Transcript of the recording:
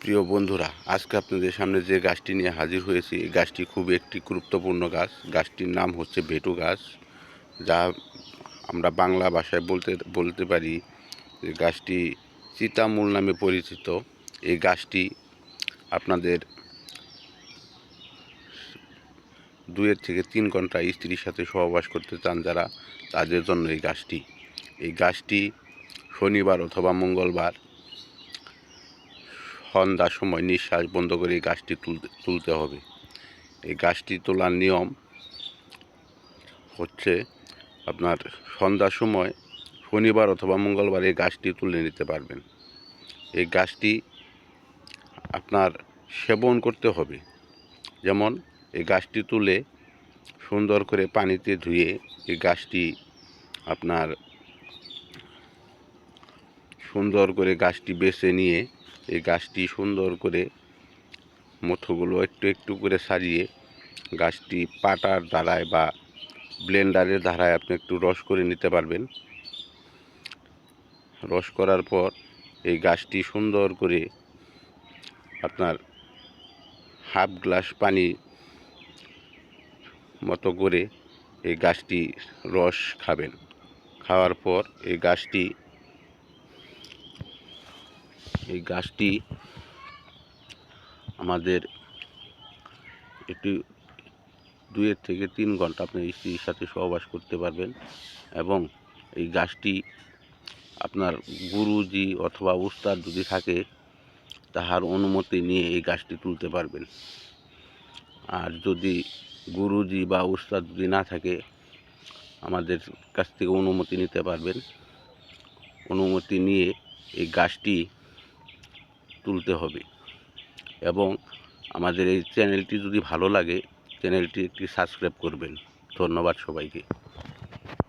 প্রিয় বন্ধুরা, আজকে আপনাদের সামনে যে গাছটি নিয়ে হাজির হয়েছি, এই গাছটি খুব একটি গুরুত্বপূর্ণ গাছ। গাছটির নাম হচ্ছে ভেটু গাছ, যা আমরা বাংলা ভাষায় বলতে পারি যে গাছটি চিতামূল নামে পরিচিত। এই গাছটি আপনাদের 2 থেকে 3 ঘন্টা স্ত্রীর সাথে সহবাস করতে চান যারা, তাদের জন্য এই গাছটি শনিবার অথবা মঙ্গলবার সন্ধ্যার সময় নিঃশ্বাস বন্ধ করে এই গাছটি তুলতে হবে। এই গাছটি তোলার নিয়ম হচ্ছে আপনার সন্ধ্যার সময় শনিবার অথবা মঙ্গলবার এই গাছটি তুলে নিতে পারবেন। এই গাছটি আপনার সেবন করতে হবে। যেমন এই গাছটি তুলে সুন্দর করে পানিতে ধুয়ে এই গাছটি আপনার সুন্দর করে গাছটি বেছে নিয়ে এই গাছটি সুন্দর করে মথোগুলো একটু একটু করে সারিয়ে গাছটি পাটার দ্বারায় বা ব্লেন্ডারের দ্বারায় আপনি একটু রস করে নিতে পারবেন। রস করার পর এই গাছটি সুন্দর করে আপনার হাফ গ্লাস পানি মতো করে এই গাছটি রস খাবেন। খাওয়ার পর এই গাছটি আমাদের একটু 2 থেকে 3 ঘন্টা আপনার স্ত্রীর সাথে সহবাস করতে পারবেন। এবং এই গাছটি আপনার গুরুজি অথবা উস্তাদ যদি থাকে, তাহার অনুমতি নিয়ে এই গাছটি তুলতে পারবেন। আর যদি গুরুজি বা উস্তাদ যদি না থাকে, আমাদের কাছ থেকে অনুমতি নিতে পারবেন। অনুমতি নিয়ে এই গাছটি তুলতে হবে। এবং আমাদের এই চ্যানেলটি যদি ভালো লাগে, চ্যানেলটি একটি সাবস্ক্রাইব করবেন। ধন্যবাদ সবাইকে।